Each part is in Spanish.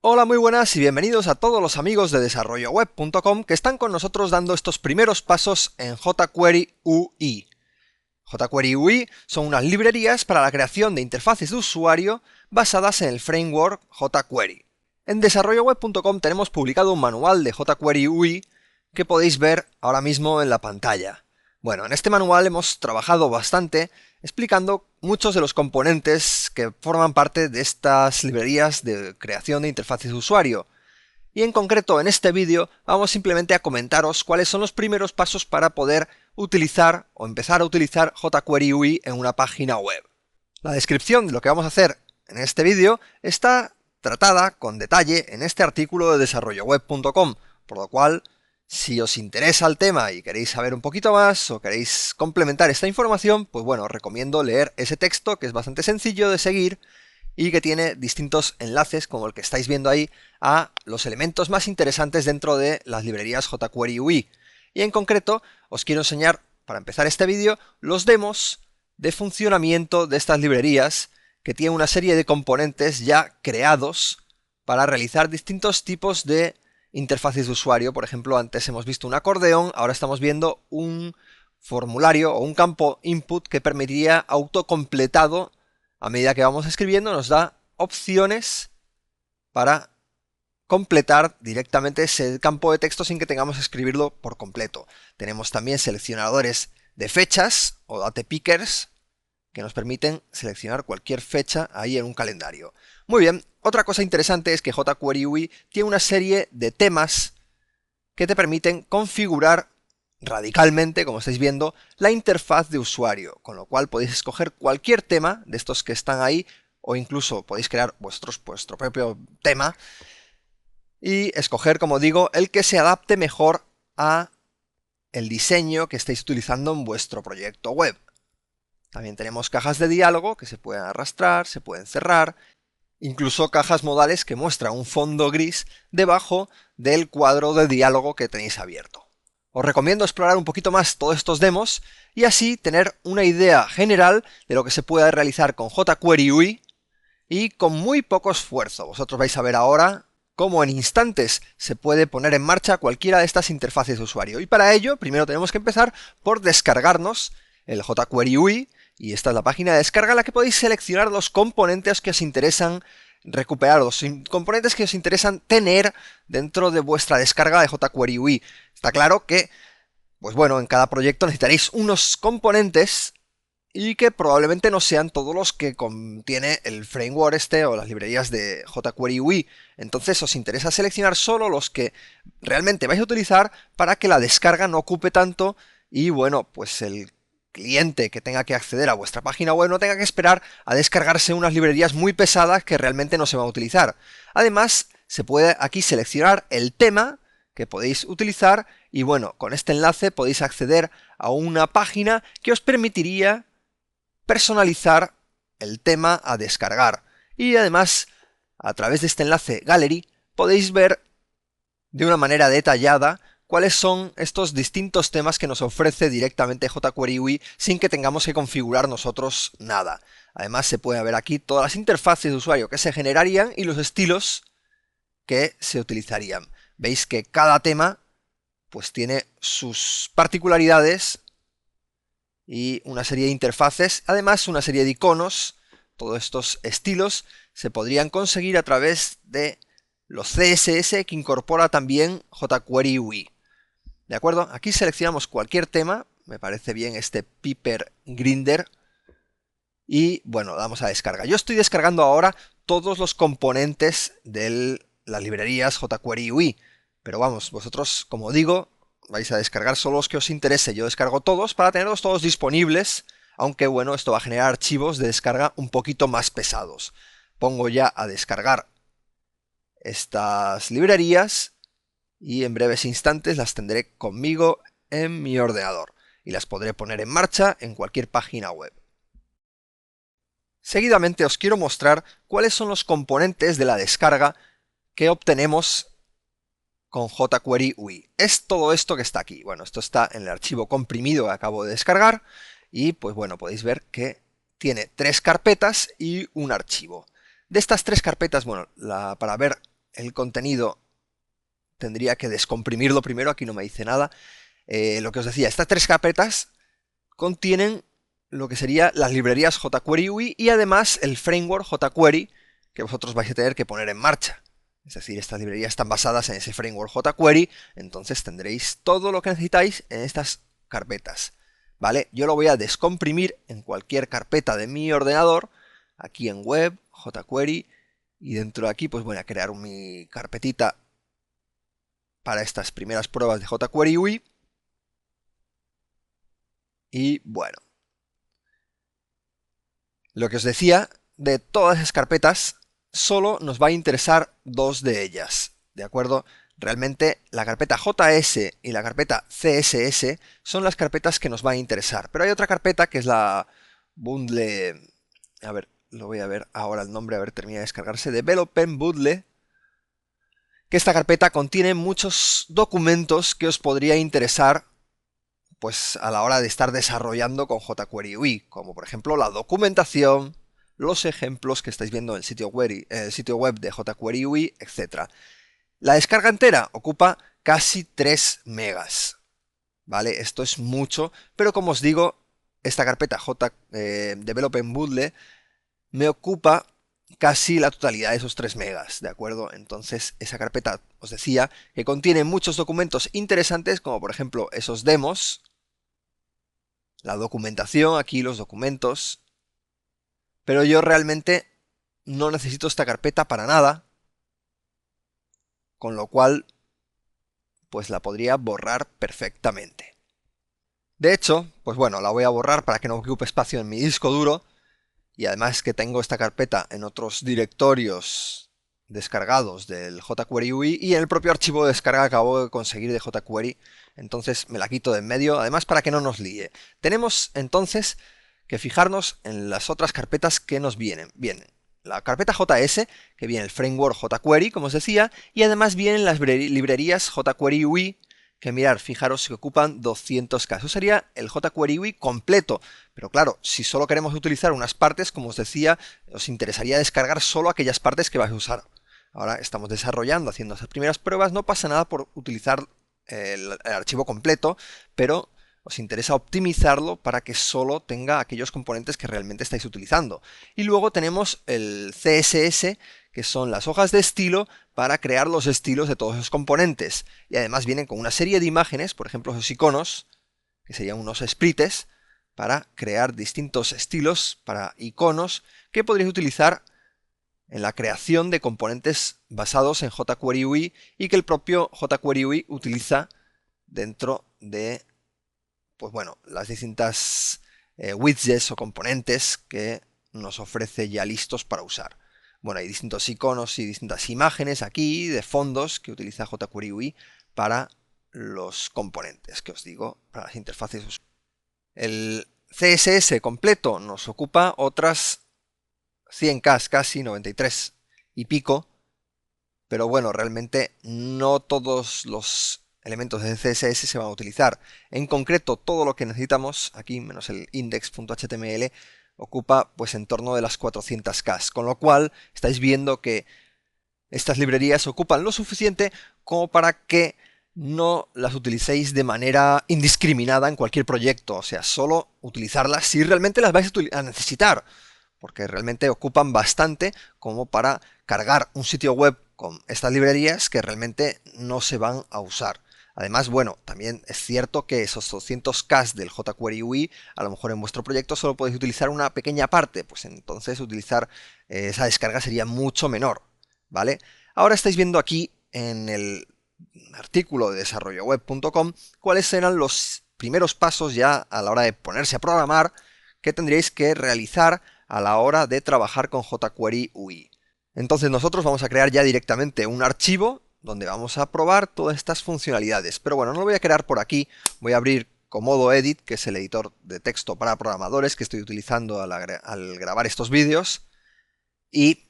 Hola, muy buenas y bienvenidos a todos los amigos de desarrolloweb.com que están con nosotros dando estos primeros pasos en jQuery UI. jQuery UI son unas librerías para la creación de interfaces de usuario basadas en el framework jQuery. En desarrolloweb.com tenemos publicado un manual de jQuery UI que podéis ver ahora mismo en la pantalla. Bueno, en este manual hemos trabajado bastante explicando muchos de los componentes que forman parte de estas librerías de creación de interfaces de usuario. Y en concreto en este vídeo vamos simplemente a comentaros cuáles son los primeros pasos para poder utilizar o empezar a utilizar jQuery UI en una página web. La descripción de lo que vamos a hacer en este vídeo está tratada con detalle en este artículo de desarrolloweb.com, por lo cual, si os interesa el tema y queréis saber un poquito más o queréis complementar esta información, pues bueno, os recomiendo leer ese texto que es bastante sencillo de seguir y que tiene distintos enlaces, como el que estáis viendo ahí, a los elementos más interesantes dentro de las librerías jQuery UI. Y en concreto, os quiero enseñar, para empezar este vídeo, los demos de funcionamiento de estas librerías, que tienen una serie de componentes ya creados para realizar distintos tipos de interfaces de usuario. Por ejemplo, antes hemos visto un acordeón, ahora estamos viendo un formulario o un campo input que permitiría autocompletado. A medida que vamos escribiendo nos da opciones para completar directamente ese campo de texto sin que tengamos que escribirlo por completo. Tenemos también seleccionadores de fechas o date pickers que nos permiten seleccionar cualquier fecha ahí en un calendario. Muy bien, otra cosa interesante es que jQuery UI tiene una serie de temas que te permiten configurar radicalmente, como estáis viendo, la interfaz de usuario, con lo cual podéis escoger cualquier tema de estos que están ahí o incluso podéis crear vuestro propio tema y escoger, como digo, el que se adapte mejor a el diseño que estáis utilizando en vuestro proyecto web. También tenemos cajas de diálogo que se pueden arrastrar, se pueden cerrar, incluso cajas modales que muestran un fondo gris debajo del cuadro de diálogo que tenéis abierto. Os recomiendo explorar un poquito más todos estos demos y así tener una idea general de lo que se puede realizar con jQuery UI y con muy poco esfuerzo. Vosotros vais a ver ahora cómo en instantes se puede poner en marcha cualquiera de estas interfaces de usuario. Y para ello, primero tenemos que empezar por descargarnos el jQuery UI, y esta es la página de descarga en la que podéis seleccionar los componentes que os interesan recuperar, los componentes que os interesan tener dentro de vuestra descarga de jQuery UI. Está claro que, pues bueno, en cada proyecto necesitaréis unos componentes y que probablemente no sean todos los que contiene el framework o las librerías de jQuery UI. Entonces os interesa seleccionar solo los que realmente vais a utilizar para que la descarga no ocupe tanto y bueno, pues el cliente que tenga que acceder a vuestra página web no tenga que esperar a descargarse unas librerías muy pesadas que realmente no se van a utilizar. Además, se puede aquí seleccionar el tema que podéis utilizar y bueno, con este enlace podéis acceder a una página que os permitiría personalizar el tema a descargar. Y además, a través de este enlace Gallery, podéis ver de una manera detallada cuáles son estos distintos temas que nos ofrece directamente jQuery UI sin que tengamos que configurar nosotros nada. Además se puede ver aquí todas las interfaces de usuario que se generarían y los estilos que se utilizarían. Veis que cada tema pues tiene sus particularidades y una serie de interfaces, además una serie de iconos. Todos estos estilos se podrían conseguir a través de los CSS que incorpora también jQuery UI. ¿De acuerdo? Aquí seleccionamos cualquier tema, me parece bien este Piper Grinder, y bueno, damos a descarga. Yo estoy descargando ahora todos los componentes de las librerías jQuery UI, pero vamos, vosotros, como digo, vais a descargar solo los que os interese. Yo descargo todos para tenerlos todos disponibles, aunque bueno, esto va a generar archivos de descarga un poquito más pesados. Pongo ya a descargar estas librerías y en breves instantes las tendré conmigo en mi ordenador y las podré poner en marcha en cualquier página web. Seguidamente os quiero mostrar cuáles son los componentes de la descarga que obtenemos con jQuery UI. Es todo esto que está aquí. Bueno, esto está en el archivo comprimido que acabo de descargar y pues bueno, podéis ver que tiene 3 carpetas y un archivo. De estas 3 carpetas, bueno, para ver el contenido tendría que descomprimirlo primero, aquí no me dice nada. Lo que os decía, estas 3 carpetas contienen lo que serían las librerías jQuery UI y además el framework jQuery que vosotros vais a tener que poner en marcha. Es decir, estas librerías están basadas en ese framework jQuery, entonces tendréis todo lo que necesitáis en estas carpetas. ¿Vale? Yo lo voy a descomprimir en cualquier carpeta de mi ordenador, aquí en web, jQuery, y dentro de aquí pues voy a crear mi carpetita para estas primeras pruebas de jQuery UI. Y bueno, lo que os decía, de todas esas carpetas, solo nos va a interesar 2 de ellas, ¿de acuerdo? Realmente la carpeta JS y la carpeta CSS son las carpetas que nos van a interesar, pero hay otra carpeta que es la bundle, a ver, lo voy a ver ahora el nombre, a ver, termina de descargarse, Development Bundle, que esta carpeta contiene muchos documentos que os podría interesar pues a la hora de estar desarrollando con jQuery UI, como por ejemplo la documentación, los ejemplos que estáis viendo en el sitio web de jQuery UI, etc. La descarga entera ocupa casi 3 megas, ¿vale? Esto es mucho, pero como os digo, esta carpeta Development Bundle me ocupa casi la totalidad de esos 3 megas, ¿de acuerdo? Entonces esa carpeta, os decía, que contiene muchos documentos interesantes, como por ejemplo esos demos, la documentación, aquí los documentos, pero yo realmente no necesito esta carpeta para nada, con lo cual pues la podría borrar perfectamente. De hecho, pues bueno, la voy a borrar para que no ocupe espacio en mi disco duro, y además que tengo esta carpeta en otros directorios descargados del jQuery UI y en el propio archivo de descarga que acabo de conseguir de jQuery, entonces me la quito de en medio, además para que no nos líe. Tenemos entonces que fijarnos en las otras carpetas que nos vienen. Vienen la carpeta JS, que viene el framework jQuery, como os decía, y además vienen las librerías jQuery UI, que mirar, fijaros que ocupan 200K. Eso sería el jQuery UI completo. Pero claro, si solo queremos utilizar unas partes, como os decía, os interesaría descargar solo aquellas partes que vais a usar. Ahora estamos desarrollando, haciendo esas primeras pruebas, no pasa nada por utilizar el archivo completo, pero os interesa optimizarlo para que solo tenga aquellos componentes que realmente estáis utilizando. Y luego tenemos el CSS, que son las hojas de estilo para crear los estilos de todos esos componentes. Y además vienen con una serie de imágenes, por ejemplo esos iconos, que serían unos sprites, para crear distintos estilos para iconos que podréis utilizar en la creación de componentes basados en jQuery UI y que el propio jQuery UI utiliza dentro de pues bueno, las distintas widgets o componentes que nos ofrece ya listos para usar. Bueno, hay distintos iconos y distintas imágenes aquí de fondos que utiliza jQuery UI para los componentes que os digo, para las interfaces. El CSS completo nos ocupa otras 100K, casi 93 y pico, pero bueno, realmente no todos los elementos de CSS se van a utilizar. En concreto, todo lo que necesitamos, aquí menos el index.html, ocupa pues en torno de las 400K, con lo cual estáis viendo que estas librerías ocupan lo suficiente como para que no las utilicéis de manera indiscriminada en cualquier proyecto, o sea, solo utilizarlas si realmente las vais a necesitar, porque realmente ocupan bastante como para cargar un sitio web con estas librerías que realmente no se van a usar. Además, bueno, también es cierto que esos 200K del jQuery UI, a lo mejor en vuestro proyecto solo podéis utilizar una pequeña parte, pues entonces utilizar esa descarga sería mucho menor, ¿vale? Ahora estáis viendo aquí en el artículo de desarrolloweb.com cuáles serán los primeros pasos ya a la hora de ponerse a programar que tendríais que realizar a la hora de trabajar con jQuery UI. Entonces nosotros vamos a crear ya directamente un archivo donde vamos a probar todas estas funcionalidades. Pero bueno, no lo voy a crear por aquí, voy a abrir Komodo Edit, que es el editor de texto para programadores que estoy utilizando al grabar estos vídeos. Y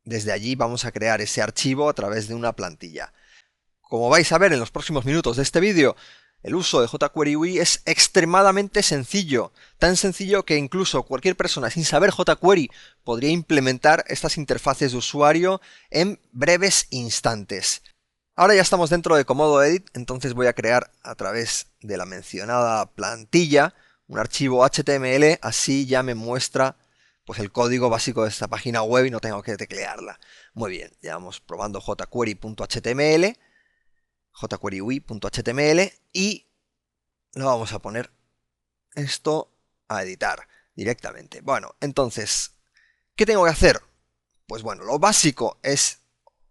desde allí vamos a crear ese archivo a través de una plantilla. Como vais a ver en los próximos minutos de este vídeo, El uso de jQuery UI es extremadamente sencillo, tan sencillo que incluso cualquier persona sin saber jQuery podría implementar estas interfaces de usuario en breves instantes. Ahora ya estamos dentro de Komodo Edit, entonces voy a crear a través de la mencionada plantilla un archivo HTML, así ya me muestra pues el código básico de esta página web y no tengo que teclearla. Muy bien, ya vamos probando jQuery.html, jQueryUI.html y lo vamos a poner esto a editar directamente. Bueno, entonces, ¿qué tengo que hacer? Pues bueno, lo básico es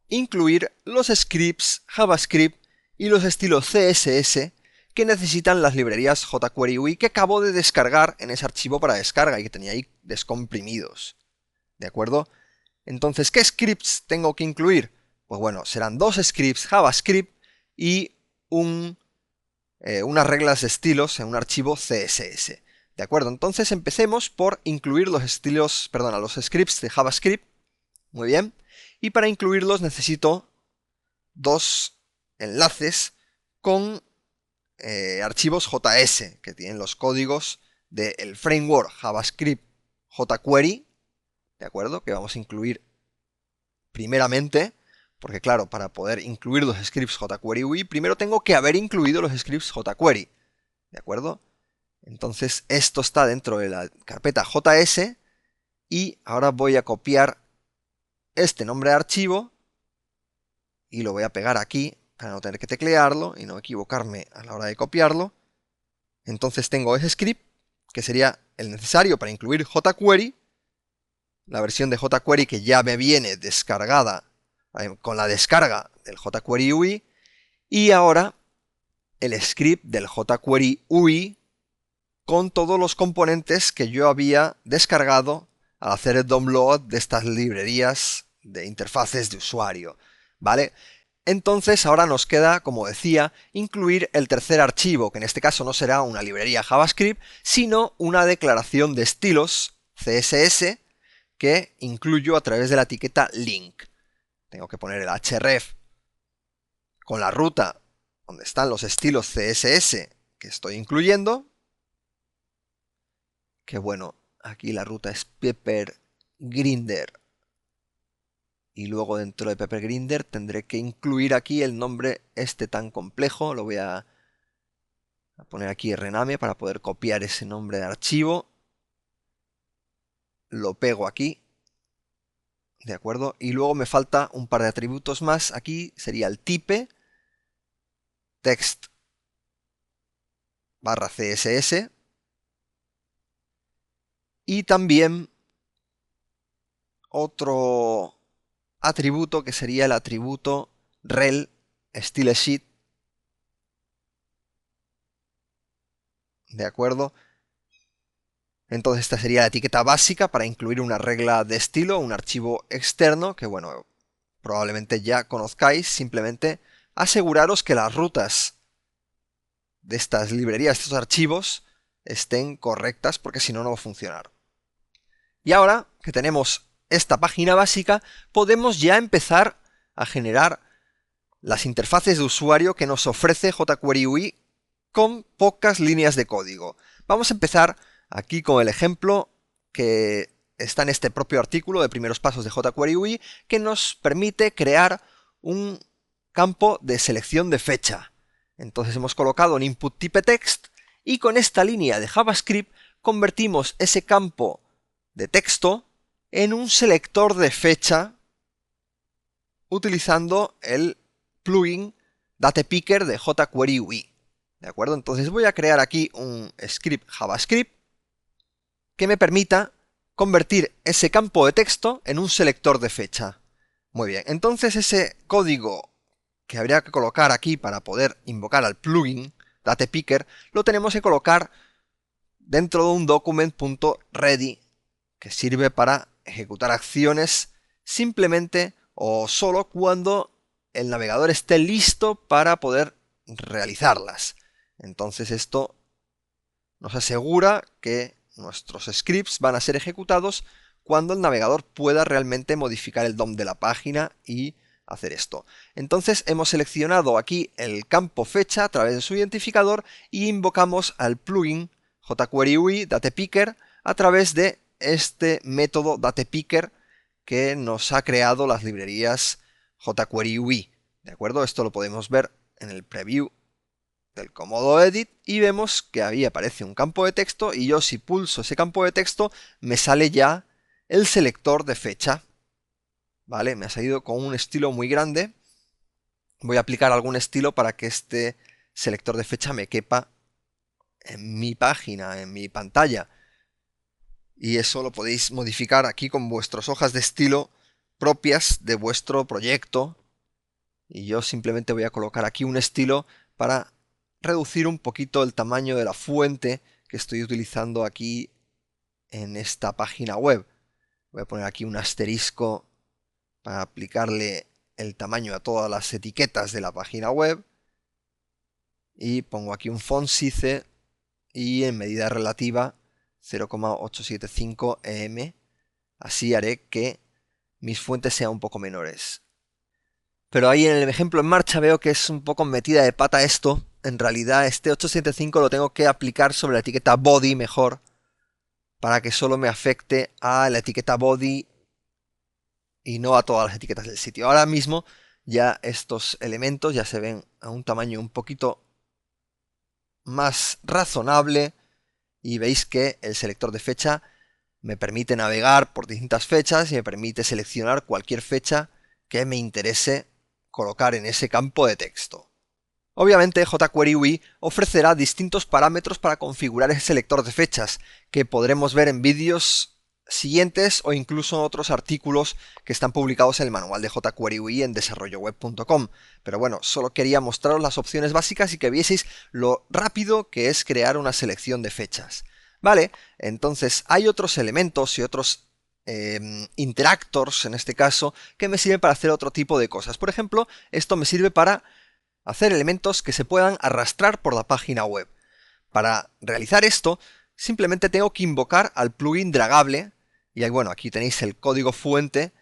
incluir los scripts JavaScript y los estilos CSS que necesitan las librerías jQuery UI que acabo de descargar en ese archivo para descarga y que tenía ahí descomprimidos. ¿De acuerdo? Entonces, ¿qué scripts tengo que incluir? Pues bueno, serán dos scripts JavaScript y unas reglas de estilos en un archivo CSS. ¿De acuerdo? Entonces empecemos por incluir los scripts de JavaScript. Muy bien. Y para incluirlos necesito dos enlaces con archivos JS, que tienen los códigos del framework JavaScript jQuery, ¿de acuerdo? Que vamos a incluir primeramente, porque claro, para poder incluir los scripts jQuery UI, primero tengo que haber incluido los scripts jQuery, ¿de acuerdo? Entonces esto está dentro de la carpeta JS y ahora voy a copiar este nombre de archivo y lo voy a pegar aquí para no tener que teclearlo y no equivocarme a la hora de copiarlo. Entonces tengo ese script que sería el necesario para incluir jQuery, la versión de jQuery que ya me viene descargada con la descarga del jQuery UI, y ahora el script del jQuery UI con todos los componentes que yo había descargado al hacer el download de estas librerías de interfaces de usuario, ¿vale? Entonces ahora nos queda, como decía, incluir el tercer archivo, que en este caso no será una librería JavaScript, sino una declaración de estilos CSS que incluyo a través de la etiqueta link. Tengo que poner el href con la ruta donde están los estilos CSS que estoy incluyendo, que bueno, aquí la ruta es peppergrinder. Y luego dentro de peppergrinder tendré que incluir aquí el nombre este tan complejo. Lo voy a poner aquí rename para poder copiar ese nombre de archivo. Lo pego aquí. ¿De acuerdo? Y luego me falta un par de atributos más. Aquí sería el type, text barra CSS. Y también otro atributo que sería el atributo rel stylesheet. ¿De acuerdo? Entonces esta sería la etiqueta básica para incluir una regla de estilo, un archivo externo que, bueno, probablemente ya conozcáis. Simplemente aseguraros que las rutas de estas librerías, de estos archivos, estén correctas, porque si no, no va a funcionar. Y ahora que tenemos esta página básica, podemos ya empezar a generar las interfaces de usuario que nos ofrece jQuery UI con pocas líneas de código. Vamos a empezar aquí con el ejemplo que está en este propio artículo de primeros pasos de jQuery UI, que nos permite crear un campo de selección de fecha. Entonces hemos colocado un input type text y con esta línea de JavaScript convertimos ese campo de texto en un selector de fecha utilizando el plugin DatePicker de jQuery UI. ¿De acuerdo? Entonces voy a crear aquí un script JavaScript que me permita convertir ese campo de texto en un selector de fecha. Muy bien, entonces ese código que habría que colocar aquí para poder invocar al plugin DatePicker lo tenemos que colocar dentro de un document.ready que sirve para ejecutar acciones simplemente o solo cuando el navegador esté listo para poder realizarlas. Entonces esto nos asegura que nuestros scripts van a ser ejecutados cuando el navegador pueda realmente modificar el DOM de la página y hacer esto. Entonces hemos seleccionado aquí el campo fecha a través de su identificador y invocamos al plugin jQuery UI DatePicker a través de este método DatePicker que nos ha creado las librerías jQuery UI. ¿De acuerdo? Esto lo podemos ver en el preview del Comodo Edit y vemos que ahí aparece un campo de texto y yo si pulso ese campo de texto me sale ya el selector de fecha. ¿Vale? Me ha salido con un estilo muy grande. Voy a aplicar algún estilo para que este selector de fecha me quepa en mi página, en mi pantalla. Y eso lo podéis modificar aquí con vuestras hojas de estilo propias de vuestro proyecto. Y yo simplemente voy a colocar aquí un estilo para reducir un poquito el tamaño de la fuente que estoy utilizando aquí en esta página web. Voy a poner aquí un asterisco para aplicarle el tamaño a todas las etiquetas de la página web. Y pongo aquí un font size y en medida relativa 0,875 em. Así haré que mis fuentes sean un poco menores. Pero ahí en el ejemplo en marcha veo que es un poco metida de pata esto. En realidad este 875 lo tengo que aplicar sobre la etiqueta body mejor, para que solo me afecte a la etiqueta body y no a todas las etiquetas del sitio. Ahora mismo ya estos elementos ya se ven a un tamaño un poquito más razonable y veis que el selector de fecha me permite navegar por distintas fechas y me permite seleccionar cualquier fecha que me interese colocar en ese campo de texto. Obviamente jQuery UI ofrecerá distintos parámetros para configurar ese selector de fechas que podremos ver en vídeos siguientes o incluso en otros artículos que están publicados en el manual de jQuery UI en desarrolloweb.com. Pero bueno, solo quería mostraros las opciones básicas y que vieseis lo rápido que es crear una selección de fechas. Vale, entonces hay otros elementos y otros interactors en este caso que me sirven para hacer otro tipo de cosas. Por ejemplo, esto me sirve para hacer elementos que se puedan arrastrar por la página web. Para realizar esto, simplemente tengo que invocar al plugin dragable. Y bueno, aquí tenéis el código fuente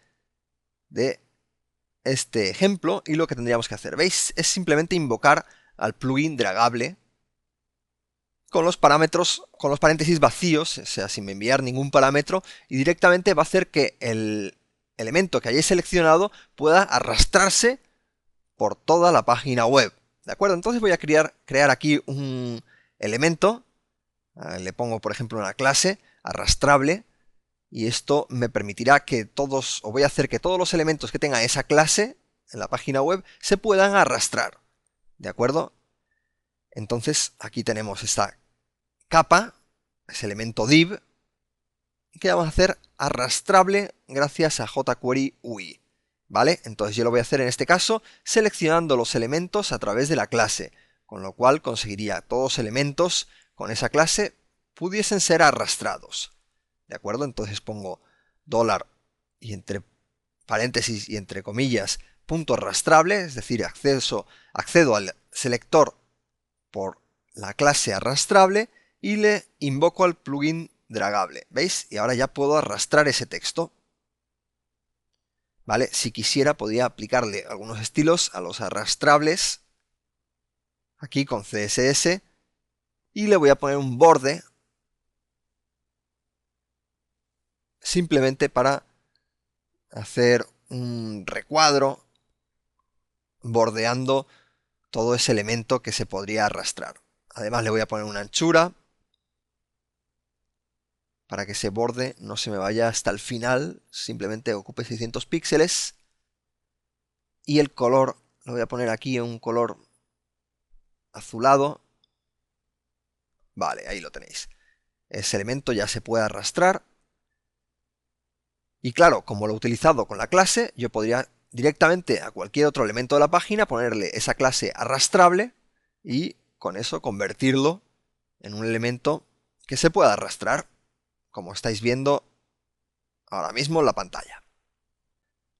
de este ejemplo. Y lo que tendríamos que hacer, ¿veis? Es simplemente invocar al plugin dragable con los parámetros, con los paréntesis vacíos, o sea, sin enviar ningún parámetro. Y directamente va a hacer que el elemento que hayáis seleccionado pueda arrastrarse por toda la página web. ¿De acuerdo? Entonces voy a crear aquí un elemento. Le pongo, por ejemplo, una clase arrastrable. Y esto me permitirá que todos, o voy a hacer que todos los elementos que tenga esa clase en la página web se puedan arrastrar. ¿De acuerdo? Entonces aquí tenemos esta capa, ese elemento div, que vamos a hacer arrastrable gracias a jQuery UI. ¿Vale? Entonces yo lo voy a hacer en este caso seleccionando los elementos a través de la clase, con lo cual conseguiría todos los elementos con esa clase pudiesen ser arrastrados. ¿De acuerdo? Entonces pongo dólar y entre paréntesis y entre comillas punto arrastrable, es decir, accedo al selector por la clase arrastrable y le invoco al plugin dragable. ¿Veis? Y ahora ya puedo arrastrar ese texto. ¿Vale? Si quisiera podría aplicarle algunos estilos a los arrastrables aquí con CSS y le voy a poner un borde simplemente para hacer un recuadro bordeando todo ese elemento que se podría arrastrar. Además le voy a poner una anchura para que ese borde no se me vaya hasta el final, simplemente ocupe 600 píxeles. Y el color, lo voy a poner aquí en un color azulado. Vale, ahí lo tenéis. Ese elemento ya se puede arrastrar. Y claro, como lo he utilizado con la clase, yo podría directamente a cualquier otro elemento de la página ponerle esa clase arrastrable y con eso convertirlo en un elemento que se pueda arrastrar, como estáis viendo ahora mismo en la pantalla.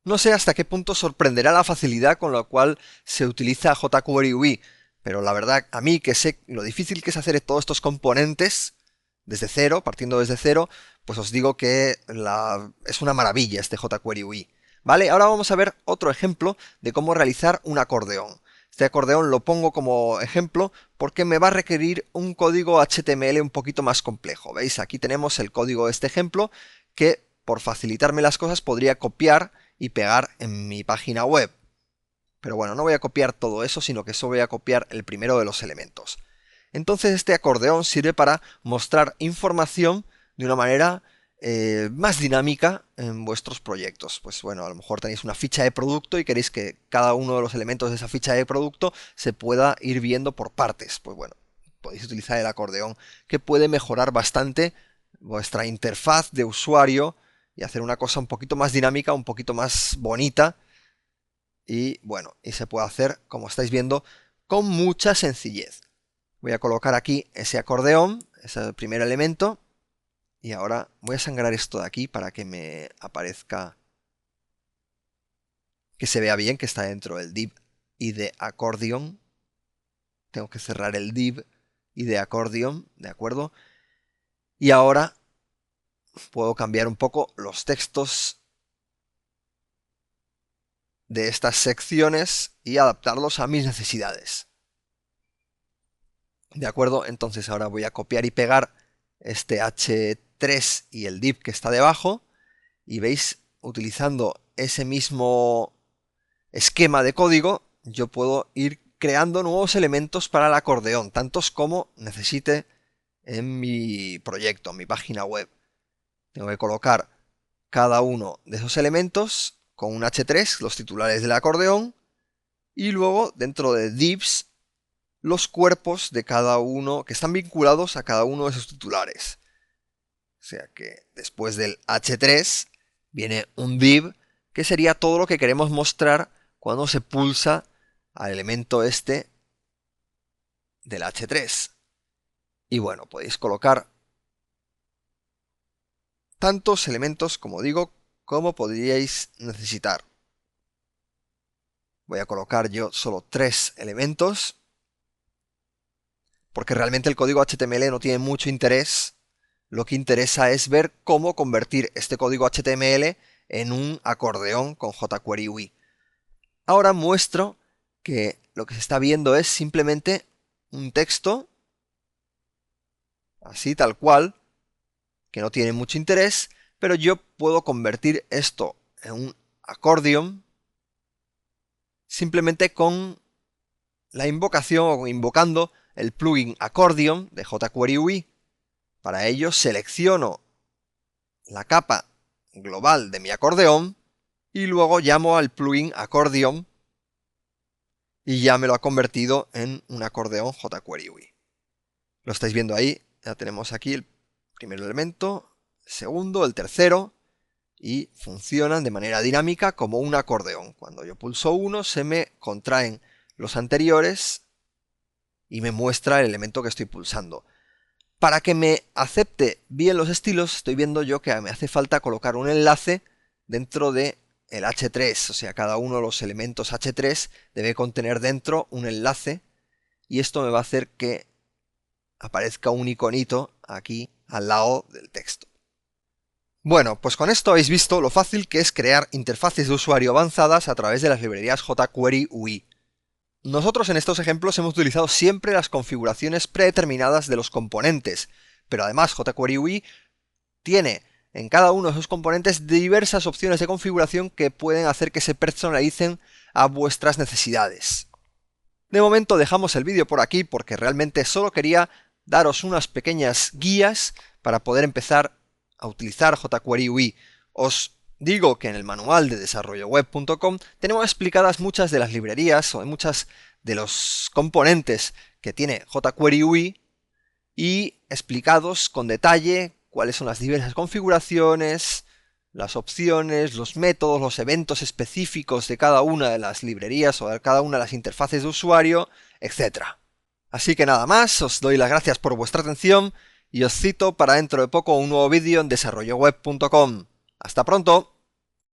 No sé hasta qué punto sorprenderá la facilidad con la cual se utiliza jQuery UI, pero la verdad, a mí que sé lo difícil que es hacer todos estos componentes desde cero, partiendo desde cero, pues os digo que es una maravilla este jQuery UI. Vale, ahora vamos a ver otro ejemplo de cómo realizar un acordeón. Este acordeón lo pongo como ejemplo porque me va a requerir un código HTML un poquito más complejo. ¿Veis? Aquí tenemos el código de este ejemplo que, por facilitarme las cosas, podría copiar y pegar en mi página web. Pero bueno, no voy a copiar todo eso, sino que solo voy a copiar el primero de los elementos. Entonces este acordeón sirve para mostrar información de una manera más dinámica en vuestros proyectos. Pues bueno, a lo mejor tenéis una ficha de producto y queréis que cada uno de los elementos de esa ficha de producto se pueda ir viendo por partes. Pues bueno, podéis utilizar el acordeón, que puede mejorar bastante vuestra interfaz de usuario y hacer una cosa un poquito más dinámica, un poquito más bonita. Y bueno, y se puede hacer, como estáis viendo, con mucha sencillez. Voy a colocar aquí ese acordeón, ese primer elemento, y ahora voy a sangrar esto de aquí para que me aparezca, que se vea bien que está dentro del div ID accordion. Tengo que cerrar el div ID accordion, ¿de acuerdo? Y ahora puedo cambiar un poco los textos de estas secciones y adaptarlos a mis necesidades. ¿De acuerdo? Entonces ahora voy a copiar y pegar este H3 y el div que está debajo. Y veis, utilizando ese mismo esquema de código, yo puedo ir creando nuevos elementos para el acordeón, tantos como necesite en mi proyecto, en mi página web. Tengo que colocar cada uno de esos elementos con un H3, los titulares del acordeón, y luego dentro de divs los cuerpos de cada uno que están vinculados a cada uno de esos titulares. O sea que después del H3 viene un div que sería todo lo que queremos mostrar cuando se pulsa al elemento este del H3. Y bueno, podéis colocar tantos elementos, como digo, como podríais necesitar. Voy a colocar yo solo 3 elementos, porque realmente el código HTML no tiene mucho interés. Lo que interesa es ver cómo convertir este código HTML en un acordeón con jQuery UI. Ahora muestro que lo que se está viendo es simplemente un texto, así tal cual, que no tiene mucho interés, pero yo puedo convertir esto en un accordion simplemente con la invocación o invocando el plugin accordion de jQuery UI. Para ello selecciono la capa global de mi acordeón y luego llamo al plugin accordion y ya me lo ha convertido en un acordeón jQuery UI. Lo estáis viendo ahí, ya tenemos aquí el primer elemento, el segundo, el tercero, y funcionan de manera dinámica como un acordeón. Cuando yo pulso uno se me contraen los anteriores y me muestra el elemento que estoy pulsando. Para que me acepte bien los estilos, estoy viendo yo que me hace falta colocar un enlace dentro de el H3, o sea, cada uno de los elementos H3 debe contener dentro un enlace y esto me va a hacer que aparezca un iconito aquí al lado del texto. Bueno, pues con esto habéis visto lo fácil que es crear interfaces de usuario avanzadas a través de las librerías jQuery UI. Nosotros en estos ejemplos hemos utilizado siempre las configuraciones predeterminadas de los componentes, pero además jQuery UI tiene en cada uno de sus componentes diversas opciones de configuración que pueden hacer que se personalicen a vuestras necesidades. De momento dejamos el vídeo por aquí porque realmente solo quería daros unas pequeñas guías para poder empezar a utilizar jQuery UI. Os digo que en el manual de desarrolloweb.com tenemos explicadas muchas de las librerías o muchas de los componentes que tiene jQuery UI y explicados con detalle cuáles son las diversas configuraciones, las opciones, los métodos, los eventos específicos de cada una de las librerías o de cada una de las interfaces de usuario, etc. Así que nada más, os doy las gracias por vuestra atención y os cito para dentro de poco un nuevo vídeo en desarrolloweb.com. ¡Hasta pronto!